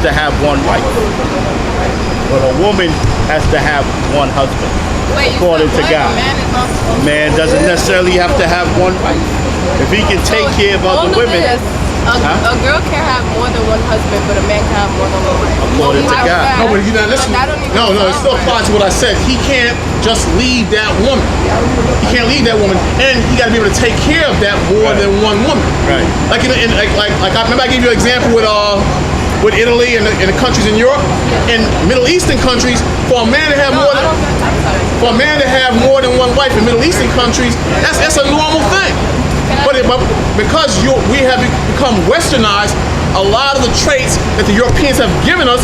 to have one wife, but a woman has to have one husband. Wait, according to God. A man doesn't necessarily have to have one wife. If he can take care of other women. A girl can have more than one husband, but a man can have more than one wife. According to God. No, but you're not listening. No, it still applies to what I said. He can't just leave that woman. He can't leave that woman, and he got to be able to take care of that more than one woman. Right. Like I remember I gave you an example with Italy and the countries in Europe. In Middle Eastern countries, for a man to have more than one wife in Middle Eastern countries, that's a normal thing. But because we have become westernized, a lot of the traits that the Europeans have given us,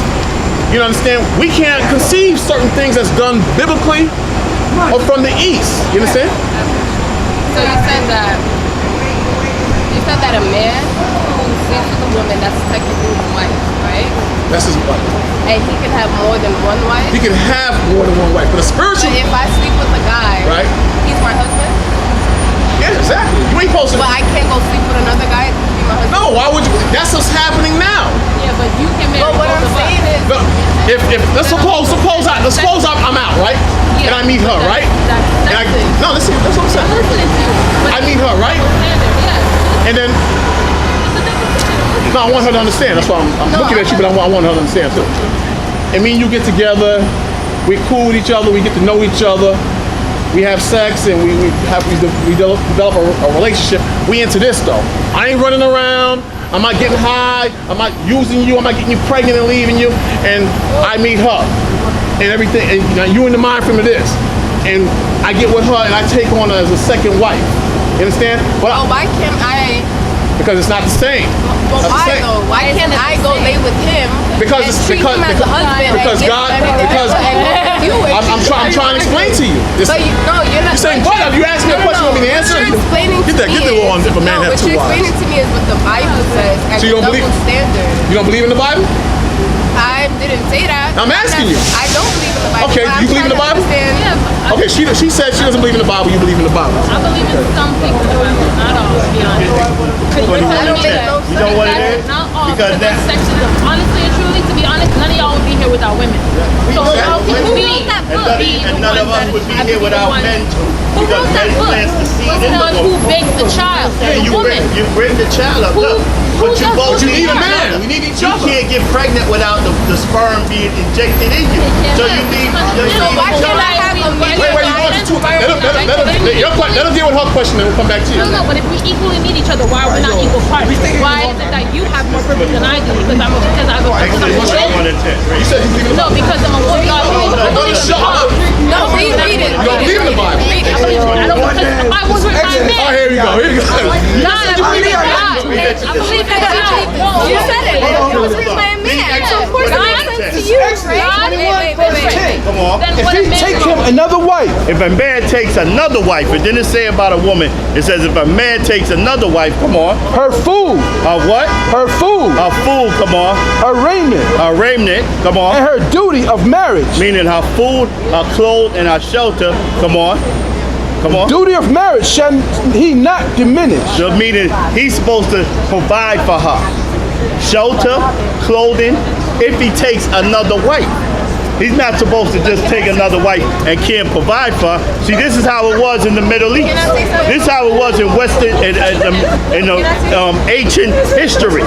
you understand, we can't conceive certain things that's done biblically or from the East. You understand? So you said that a man who sleeps with a woman, that's technically his wife, right? That's his wife. And he can have more than one wife? He can have more than one wife, but a spiritual... But if I sleep with a guy, right, he's my husband? Yeah, exactly. You ain't supposed to... But I can't go sleep with another guy to be my husband? No, why would you? That's what's happening now. Yeah, but you can marry. But what I'm saying is... No, let's suppose I'm out, right? Yeah. And I meet her, right? No, listen, that's what I'm saying. I'm listening to you. I meet her, right? Yeah. And then... No, I want her to understand. That's why I'm looking at you, but I want her to understand too. And me and you get together, we cool with each other, we get to know each other, we have sex, and we develop a relationship. We into this though. I ain't running around. I'm not getting high. I'm not using you. I'm not getting you pregnant and leaving you. And I meet her, and everything. And you in the mind frame of this, and I get with her, and I take on her as a second wife. You understand? But why can't I? Because it's not the same. But why though? Why can't I go lay with him? Because I'm trying to explain to you. You're not saying what? Have you asked me a question? You want me to answer? Get the law on if a man has two wives. What you're explaining to me is what the Bible says as a double standard. You don't believe in the Bible? I didn't say that. I'm asking you. I don't believe in the Bible. Okay, do you believe in the Bible? Yeah. Okay, she said she doesn't believe in the Bible. You believe in the Bible. I believe in some things in the Bible, not all, to be honest. You know what it is? Not all, Because that sections of, honestly and truly, to be honest, none of y'all would be here without women. So how can we be and none of us would be here without men too. Who Because wrote that men book? plants the seed What's in the the one woman. who bakes the child? Yeah, The woman. you bring the child up. Look, but you does both what need a you man. want? We need each other. You can't get pregnant without the sperm being injected in you. So you need. So why can't I have a Wait, you want to let her deal with her question, then we'll come back to you. No, but if we equally need each other, why are we not equal partners? Why is it that you have more privilege than I do? Because I have a woman. You said you believe in the Bible. No, because I'm a woman. No, read it. You don't believe in the Bible. I don't because I was with my man. Oh, here we go. God, I believe in God. I believe in God. You said it. It was written by a man. So of course it makes sense to you, right? Wait. Come on. If he take him another wife, If a man takes another wife, it didn't say about a woman. It says if a man takes another wife, come on. her food, A what? her food, A fool, come on. her raiment, A remnant, come on. and her duty of marriage. Meaning her food, her clothes, and her shelter, come on. Come on. Duty of marriage shall he not diminish. So meaning he's supposed to provide for her. Shelter, clothing, if he takes another wife. He's not supposed to just take another wife and can't provide for her. See, this is how it was in the Middle East. This is how it was in Western, in ancient history.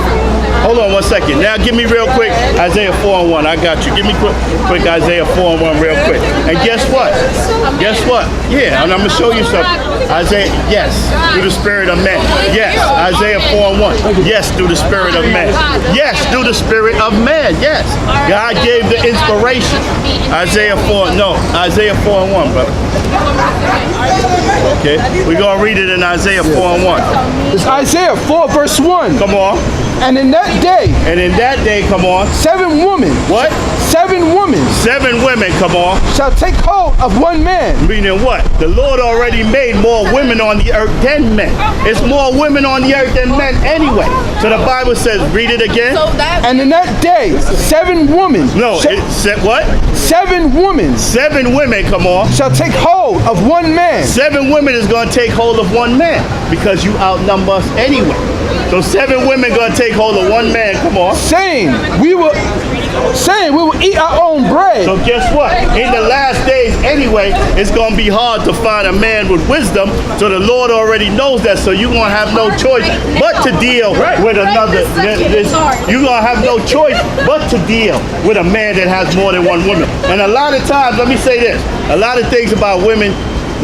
Hold on 1 second. Now give me real quick Isaiah 4:1. I got you. Give me quick Isaiah 4:1 real quick. And guess what? Guess what? Yeah, and I'm going to show you something. Isaiah, yes, through the spirit of man. Yes, Isaiah 4:1. Yes, through the spirit of man. Yes, through the spirit of man. Yes. God gave the inspiration. Isaiah 4:1, brother. Okay, we're going to read it in Isaiah 4:1. It's Isaiah 4 verse 1. Come on. And in that day, And in that day, come on. 7 women, What? 7 women 7 women, come on. shall take hold of one man. Meaning what? The Lord already made more women on the earth than men. It's more women on the earth than men anyway. So the Bible says, read it again. So that And in that day, 7 women, No, it said what? 7 women 7 women, come on. shall take hold of one man. 7 women is going to take hold of one man because you outnumber us anyway. So So 7 women gonna take hold of 1 man. Come on. saying we will eat our own bread. So guess what? In the last days anyway, it's going to be hard to find a man with wisdom. So the Lord already knows that. So you're going to have no choice but to deal with another. You're going to have no choice but to deal with a man that has more than 1 woman. And a lot of times, let me say this, a lot of things about women,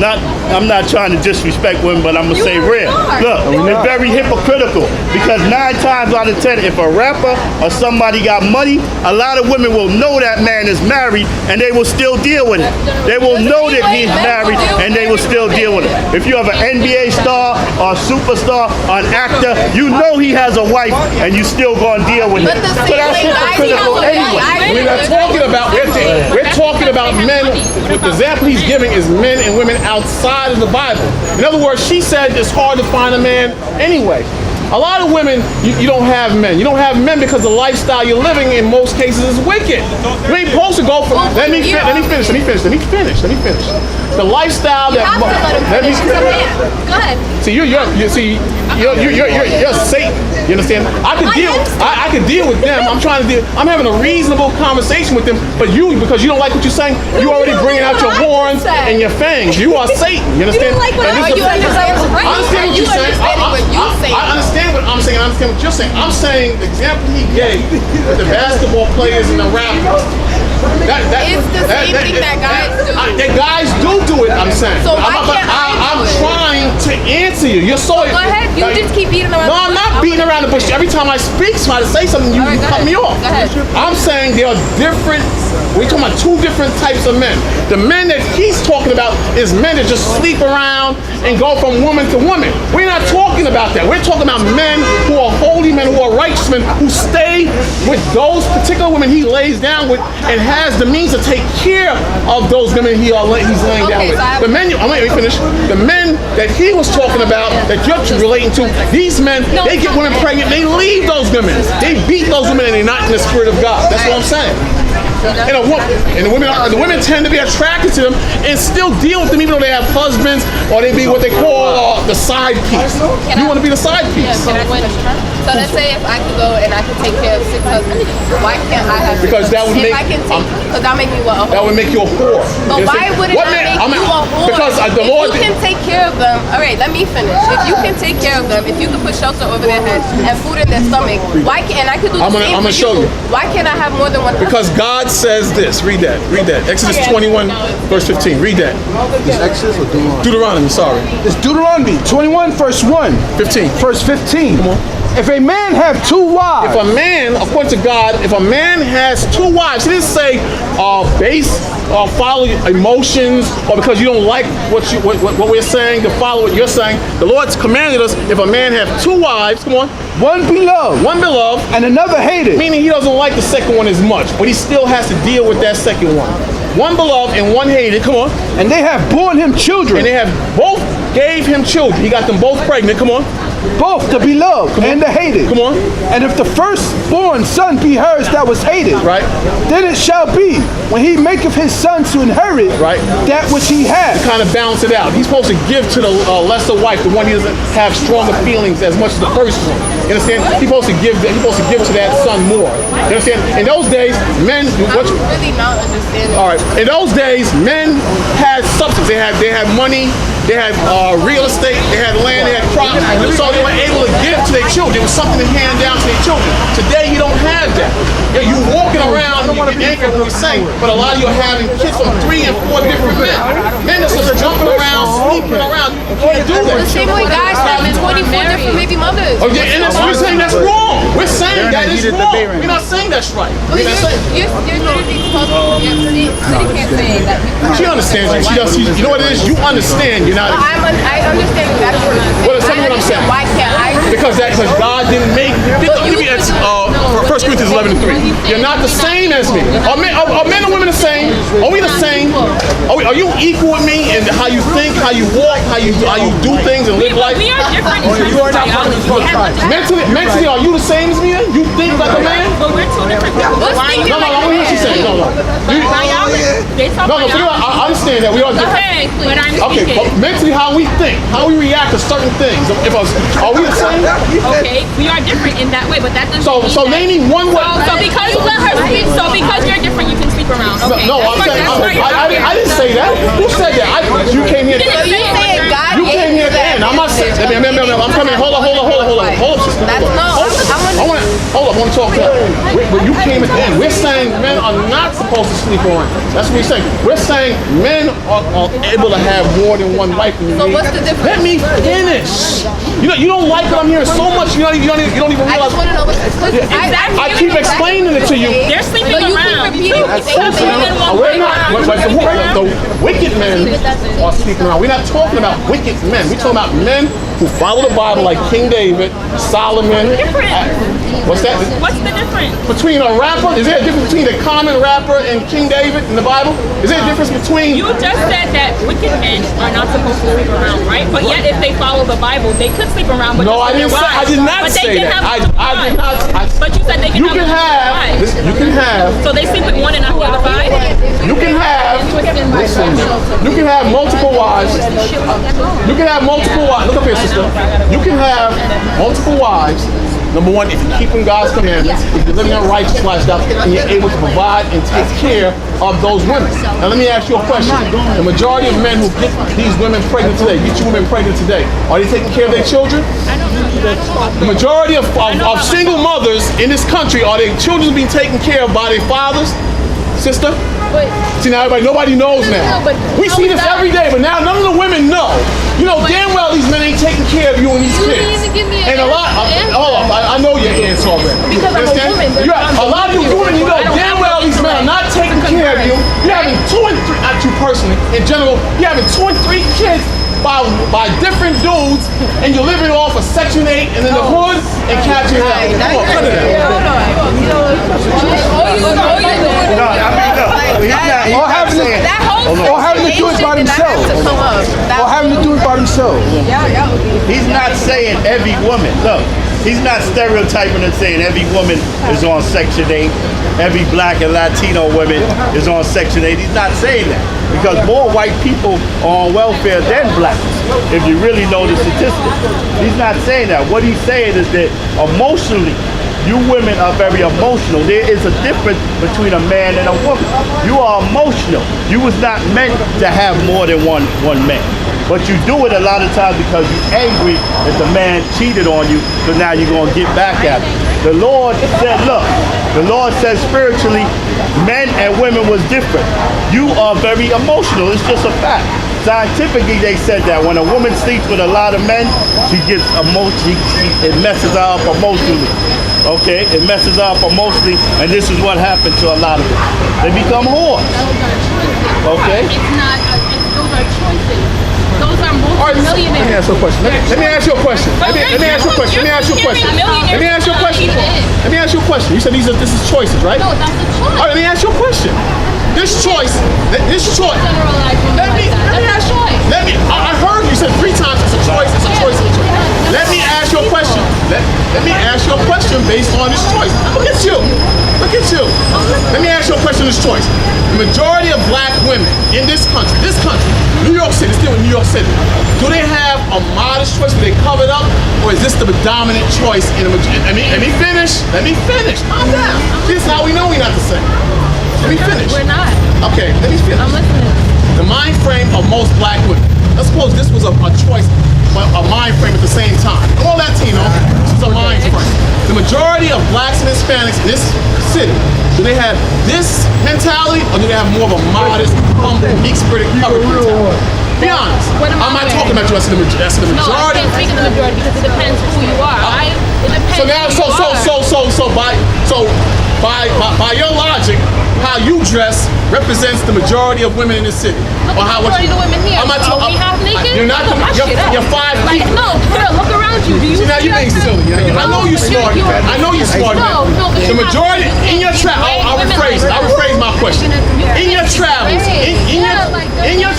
I'm not trying to disrespect women, but I'm going to say real. Look, it's very hypocritical because 9 times out of 10, if a rapper or somebody got money, a lot of women will know that man is married and they will still deal with it. They will know that he's married and they will still deal with it. If you have an NBA star or a superstar or an actor, you know he has a wife and you still going to deal with it. So that's hypocritical anyway. We're not talking about, we're talking about men. The example he's giving is men and women outside of the Bible. In other words, she said it's hard to find a man anyway. A lot of women, you don't have men. You don't have men because the lifestyle you're living in most cases is wicked. You ain't supposed to go for. Let me finish. The lifestyle that. Let me finish. Go ahead. See, you're Satan. You understand? I could deal with them. I'm having a reasonable conversation with them. But because you don't like what you're saying, you already bringing out your horns and your fangs. You are Satan. You understand? You understand what I understand what you're saying. I understand what I'm saying. I understand what you're saying. I'm saying the example he gave with the basketball players and the rappers. It's the same thing that guys do. That guys do it, I'm saying. So why can't I'm trying to answer you. You're so. Go ahead. You just keep beating around. No, I'm not beating around the bush. Every time I speak, try to say something, you cut me off. Go ahead. I'm saying there are different. We're talking about 2 different types of men. The men that he's talking about is men that just sleep around and go from woman to woman. We're not talking about that. We're talking about men who are holy men, who are righteous men, who stay with those particular women he lays down with and has the means to take care of those women he's laying down with. The men, let me finish. The men that he was talking about, that you're relating to, these men, they get women pregnant, they leave those women. They beat those women and they're not in the spirit of God. That's what I'm saying. And the women tend to be attracted to them and still deal with them even though they have husbands or they be what they call the side piece. You want to be the side piece. So let's say if I could go and I could take care of 6 husbands, why can't I have? Because that would make. Because that make me what? That would make you a whore. But why would it not make you a whore? Because the Lord. If you can take care of them, all right. Let me finish. If you can take care of them, if you can put shelter over their head and food in their stomach, why can't? And I could do the same I'm gonna show you. Why can't I have more than one? Because God says this. Read that. Exodus 21, verse 15. Read that. Is Exodus or Deuteronomy, sorry. It's Deuteronomy 21, verse 1. 15. Verse 15. Come on. If a man have 2 wives. If a man, according to God, if a man has 2 wives, he didn't say follow emotions or because you don't like what we're saying to follow what you're saying. The Lord's commanded us if a man have 2 wives, come on. One beloved. And another hated. Meaning he doesn't like the second one as much, but he still has to deal with that second one. 1 beloved and 1 hated, come on. And they have borne him children. And they have both gave him children. He got them both pregnant, come on. Both the beloved and the hated. Come on. And if the firstborn son be hers that was hated, right, then it shall be when he maketh his sons to inherit that which he has. To kind of balance it out. He's supposed to give to the lesser wife, the one he doesn't have stronger feelings as much as the first one. You understand? He's supposed to give to that son more. You understand? In those days, men. I'm really not understanding. All right. In those days, men had substance. They had money. They had real estate. They had land. They had crops. So they were able to give to their children. There was something to hand down to their children. Today, you don't have that. You walking around, you get angry when we say, but a lot of you are having kids from 3 and 4 different men. Men that's just jumping around, sleeping around. You can't do that. The same way guys have 24 different baby mothers. Oh, yeah, and we're saying that's wrong. We're saying that is wrong. We're not saying that's right. You're literally supposed to can't say that. She understands you. She does. You know what it is? You understand. You're not. I understand exactly what you're saying. Well, tell me what I'm saying. Why can't I? Because God didn't make. Give me 1 Corinthians 11:3. You're not the same as me. Are men and women the same? Are we the same? Are you equal with me in how you think, how you walk, how you do things and live life? We are different. You are not part of the Mentally, are you the same as me? You think like a man? But we're 2 different people. No, what she saying? No. They talk No, I understand that. We are different. Okay, but I'm Okay, speaking. but mentally, how we think, how we react to certain things. Are we the same? Okay, we are different in that way, but that doesn't So mean that. name me one way. So because you let her speak, so because you're different, you can sleep around. Okay. No, I'm saying, I didn't say that. Who said that? You came here. So you saying God You came here at the end. I'm not saying. I'm coming. Hold on, sister. That's I want to talk to her. But you came at the end. We're saying men are not supposed to sleep around. That's what we're saying. We're saying men are able to have more than one wife. So what's the difference? Let me finish. You don't like what I'm hearing so much. You don't even I realize. just want to know what's the difference. I keep explaining it to you. They're sleeping But you keep around. repeating They the have same more than one We're wife. not. The wicked men are sleeping around. We're not talking about wicked men. We're talking about men who follow the Bible, like King David, Solomon. What's that? What's the difference? Between a rapper, is there a difference between a common rapper and King David in the Bible? Is there a difference between? You just said that wicked men are not supposed to sleep around, right? But yet, if they follow the Bible, they could sleep around. But No, I didn't say. I did not but they say can that. Have I did not. But you said they can You can have. wives. You can have. So they sleep with one and not the other five? You can have. Listen. You can have multiple wives. You can have multiple wives. Look up here, sister. You can have multiple wives. Number one, if you're keeping God's commandments, if you're living a righteous lifestyle, and you're able to provide and take care of those women. Now, let me ask you a question. The majority of men who get these women pregnant today, get you women pregnant today, are they taking care of their children? The majority of single mothers in this country, are their children being taken care of by their fathers? Sister? See, now nobody knows now. We see this every day, but now none of the women know. You know damn well these men ain't taking care of you and these kids. And a lot, I know your answer already. Because I'm a woman. A lot of you women, you know damn well these men are not taking care of you. You're having 2 and 3, not you personally, in general, you're having 2 and 3 kids by different dudes, and you're living off of Section 8 and in the hood and catching hell. Come on, cut it out. Or having to do it by themselves. Or having to do it by themselves. He's not saying every woman. Look, he's not stereotyping and saying every woman is on Section 8. Every black and Latino woman is on Section 8. He's not saying that. Because more white people are on welfare than blacks, if you really know the statistics. He's not saying that. What he's saying is that emotionally, you women are very emotional. There is a difference between a man and a woman. You are emotional. You was not meant to have more than one man. But you do it a lot of times because you're angry that the man cheated on you, so now you're going to get back at him. The Lord said, look, the Lord said spiritually, men and women was different. You are very emotional. It's just a fact. Scientifically, they said that when a woman sleeps with a lot of men, she gets it messes her up emotionally. Okay, it messes her up emotionally, and this is what happened to a lot of them. They become whores. Okay. It's not. Those are choices. Those are Let multi-millionaires. me ask you a question. Let me ask you a question. Let me ask you a question. Let me ask you a question. Let me ask you a question. Let me ask you a question. You said this is choices, right? No, that's a choice. All right, let me ask you a question. This choice. Let me ask you. I heard you said 3 times it's a choice. It's a choice. It's a choice. Let me ask you a question. Let me ask you a question based on this choice. Look at you. Look at you. Let me ask you a question. This choice. The majority of black women in this country, New York City, still in New York City, do they have a modest choice? Do they cover it up, or is this the dominant choice in the majority? Let me finish. Calm down. This is how we know we're not the same. Let me finish. We're not. Okay, let me finish. I'm listening. The mind frame of most black women. Let's suppose this was a choice, but a mind frame at the same time. All Latino, this is a mind frame. The majority of blacks and Hispanics in this city, do they have this mentality, or do they have more of a modest, humble, meek-spirited, covered mentality? Be honest. I'm not talking about you. That's the majority. No, I can't speak of the majority because it depends who you are. It depends. So now, by your logic, how you dress represents the majority of women in this city. Look at the majority of the women here. Are we half naked? You're not. You're 5 feet. No, girl, look around you. Do you See, now you're being silly. I know you're smart. I know you're smart. No, The majority in your travels. I'll rephrase it. I'll rephrase my question. In your travels, in your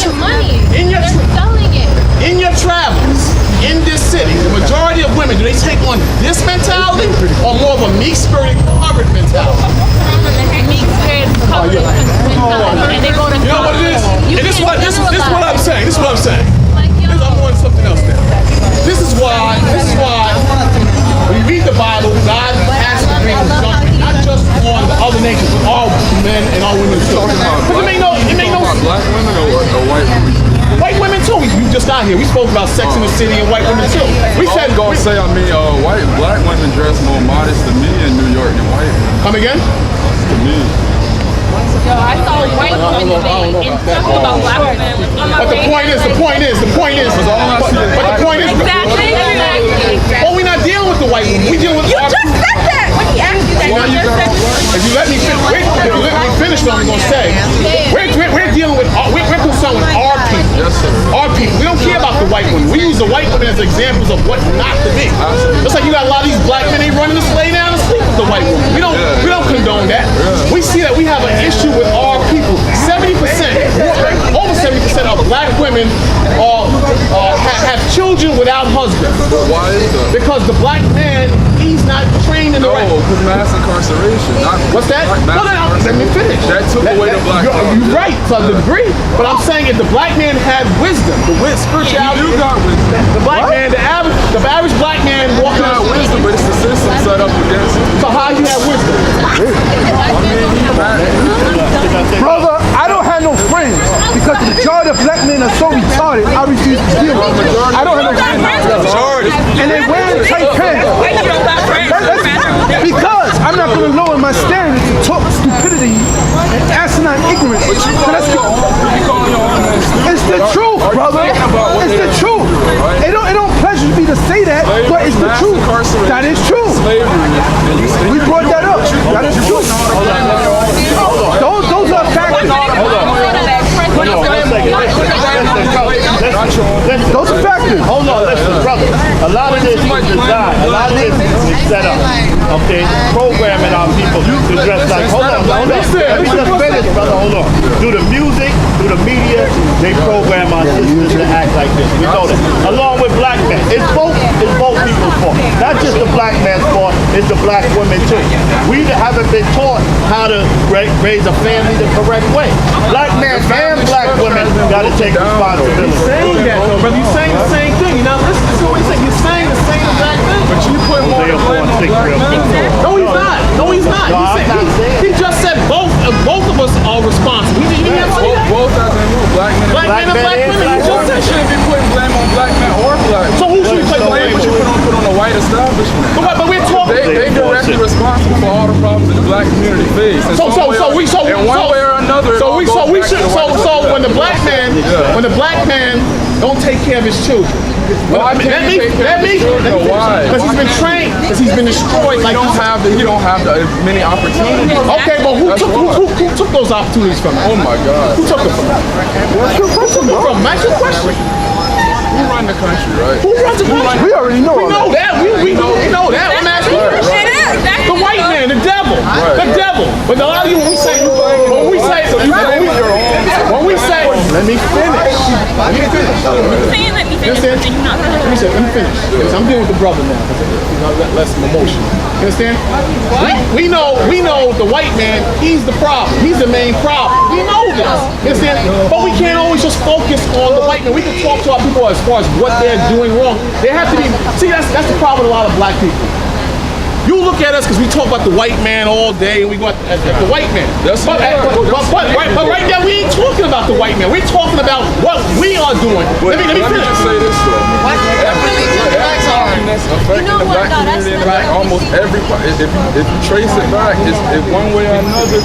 travels in this city, the majority of women, do they take on this mentality or more of a meek-spirited, covered mentality? Meek-spirited, covered mentality, and they go to men and our women too. Because it made no Black women or white women? white women too. You just got here. We spoke about Sex in the City and white women too. We I said was gonna say, black women dress more modest to me in New York than white women. come again. To me. Yo, I saw white women today and talking about black women on my But the point is, Exactly. well, we're not dealing with the white women. We dealing with You our just said that when he asked you that. Why You you just got said If you let me finish what I'm going to say, we're dealing with, we're concerned with our people. Yes, sir. Our people. We don't care about the white women. We use the white women as examples of what not to be. Absolutely. Just like you got a lot of these black men, they running to lay down and sleep with the white women. We don't condone that. We see that we have an issue with our people. 70%, over 70% of black women have children without husbands. Why is that? Because the black man, he's not trained in the right. because mass incarceration. What's that? Mass Let me finish. That took away the black man. You're right to a degree, but I'm saying if the black man had wisdom, spirituality, You got wisdom. the black man, the average black man You walking got out. wisdom, but it's the system set up against it. So how you have wisdom? Brother, I don't have no friends because the majority of black men are so retarded. I refuse to deal with them. I don't have no friends. And they wear tight pants. Because I'm not going to lower my standard to talk stupidity and asinine ignorance. It's the truth, brother. It's the truth. It don't pleasure me to say that, but it's the truth. That is true. We brought that up. That is true. Those are factors. Those are factors. Hold on, listen, brother. A lot of this is designed. A lot of this is set up. Okay, programming our people to dress like. Hold on. Let me just finish, brother. Hold on. Through the music, through the media, they program our sisters to act like this. We know that. Along with black men, it's both people's fault. Not just the black man's fault. It's the black women too. We haven't been taught how to raise a family the correct way. Black men and black women got to take responsibility. Saying that though, brother. You're saying the same thing. You know, listen to what he's saying. You're saying the same exact thing. But you put more blame on black men. No, he's not. No, he's not. No, I'm not saying He just said both of us are responsible. He didn't even say that. Both as in who? Black men. Black men and black women. He just said shouldn't be putting blame on black men or black. So who should we put blame But you put on the white establishment. But we're talking. They directly responsible for all the problems that the black community face. In one way or another. So when the black man don't take care of his children. Why can't he take care of his children? Why? Because he's been trained. Because he's been destroyed. He don't have the many opportunities. Okay, but who took those opportunities from him? Oh my God. Who took them from him? Who took them from him? Ask your question. Who run the country, right? Who runs the country? We already know We know that. We know that. I'm asking you. The white man, the devil, the devil. But a lot of you, when we say, let me finish. Saying let me finish, but then you're not Let me finish. Because I'm dealing with the brother now. Because less emotional. You understand? What? We know the white man, he's the problem. He's the main problem. We know this. You understand? But we can't always just focus on the white man. We can talk to our people as far as what they're doing wrong. They have to be, see, that's the problem with a lot of black people. You look at us because we talk about the white man all day and we go at the white man. But right now we ain't talking about the white man. We're talking about what we are doing. Let me Let me finish. just say this though. Everything that's affecting the black community and like almost every, if you trace it back, it's one way or another.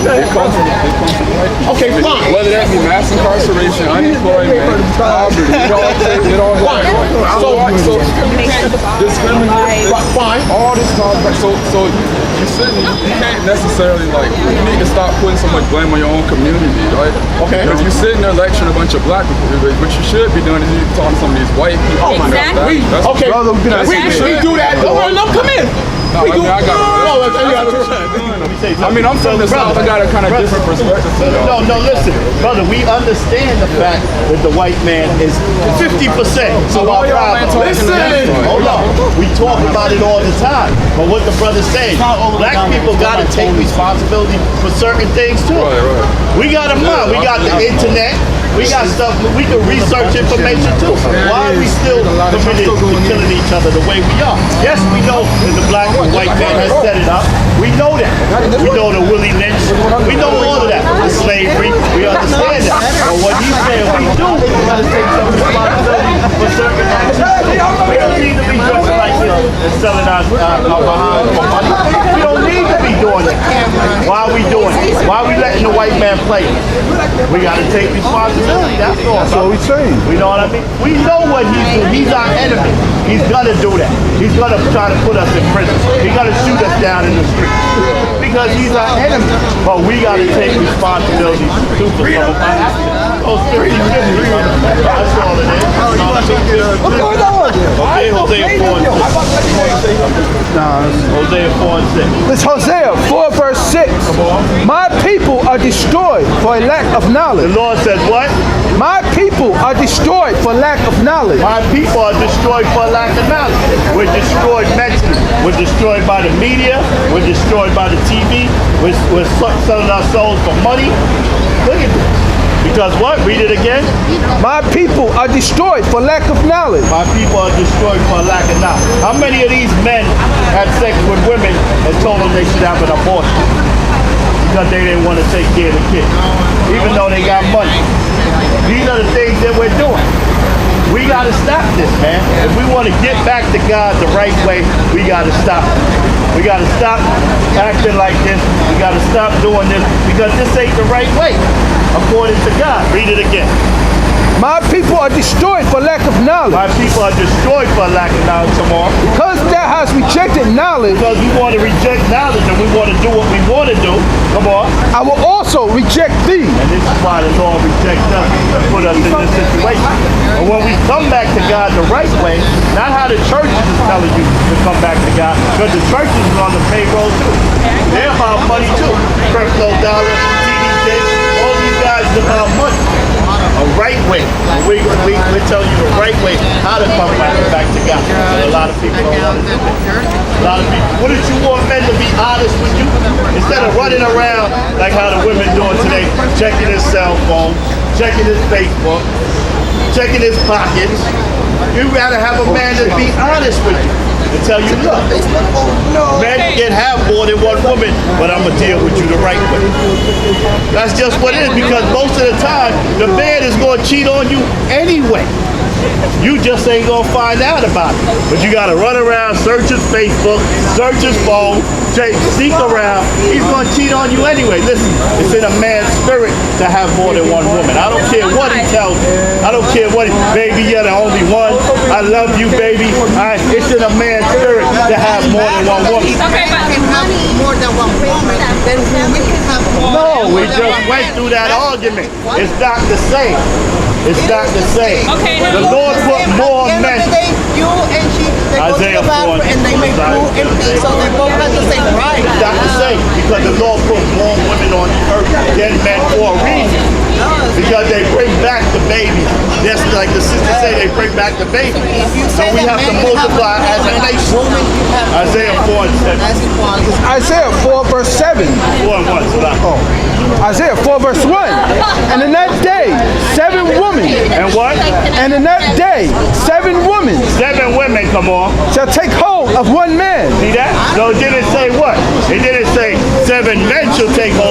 It comes from the white people. Okay, fine. Whether that be mass incarceration, unemployment, poverty, it all Fine. So discrimination, Fine. all this stuff. So you can't necessarily you need to stop putting so much blame on your own community, right? Okay. Because you're sitting there lecturing a bunch of black people. What you should be doing is you talking to some of these white people. Oh my God. Okay. Brother, we've been at We do that. No, come in. I mean, I'm from the South. I got a kind of different perspective. No, listen, brother. We understand the fact that the white man is 50% of our problem. Listen, Hold on. We talk about it all the time. But what the brother's saying, black people got to take responsibility for certain things too. Right. We got a mind. We got the internet. We got stuff. We can research information too. Why are we still committed to killing each other the way we are? Yes, we know that the black and white man has set it up. We know that. We know the Willie Lynch. We know all of that. The slavery. We understand that. But what he's saying we do, we got to take some responsibility for certain actions. We don't need to be dressing like this and selling our behind for money. We don't need to be doing it. Why are we doing it? Why are we letting the white man play us? We got to take responsibility. That's all. That's what we saying. We know what I mean? We know what he's doing. He's our enemy. He's gonna do that. He's gonna try to put us in prison. He's gonna shoot us down in the street. Because he's our enemy. But we gotta take responsibility to some of our actions. Oh, 50-50. That's all it is. What's going on? Okay, Hosea 4 and 6. Hosea 4 and 6. It's Hosea 4 verse 6. My people are destroyed for a lack of The knowledge. Lord says what? My people are destroyed for lack of knowledge. My people are destroyed for lack of knowledge. We're destroyed mentally. We're destroyed by the media. We're destroyed by the TV. We're selling our souls for money. Look at this. Because what? Read it again. My people are destroyed for lack of knowledge. My people are destroyed for lack of knowledge. How many of these men had sex with women and told them they should have an abortion? Because they didn't want to take care of the kids. Even though they got money. These are the things that we're doing. We got to stop this, man. If we want to get back to God the right way, we got to stop it. We got to stop acting like this. We got to stop doing this because this ain't the right way, according to God. Read it again. My people are destroyed for lack of knowledge. My people are destroyed for lack of knowledge tomorrow. Because thou hast rejected knowledge, Because we want to reject knowledge and we want to do what we want to do. Come on. I will also reject thee. And this is why the Lord rejects us and put us in this situation. And when we come back to God the right way, not how the churches is telling you to come back to God, because the churches is on the payroll too. They're about money too. Creflo Dollar, TD Jakes, all these guys is about money. A right way. We're telling you the right way how to come back to God. And a lot of people don't want to do it. A lot of people. Wouldn't you want men to be honest with you? Instead of running around like how the women doing today, checking his cell phone, checking his Facebook, checking his pockets. You'd rather have a man that be honest with you and tell you, look, men can have more than one woman, but I'm going to deal with you the right way. That's just what it is, because most of the time, the man is going to cheat on you anyway. You just ain't going to find out about it. But you got to run around, search his Facebook, search his phone, seek around. He's going to cheat on you anyway. Listen, it's in a man's spirit to have more than one woman. I don't care what he tells you. I don't care what baby, you're the only one. I love you, baby. It's in a man's spirit to have more than one woman. Okay, but more than one woman, then we can have more. No, we just went through that argument. It's not the same. It's not the same. Okay, The Lord put more At the end men. of the day, you and she, they go to Isaiah the bathroom 4. and they make food and peace, so they both have the same right. It's not the same because the Lord put more women on the earth than men for a reason. Because they bring back the baby. Just like the sister said, they bring back the baby. So we have to multiply as a nation. Isaiah 4 and 7. That's equality. Isaiah 4 verse 7. 4 and 1. Stop. Isaiah 4 verse 1. And in that day, 7 women. And what? And in that day, 7 women 7 women, come on. shall take hold of one man. See that? So it didn't say what? It didn't say 7 men shall take hold.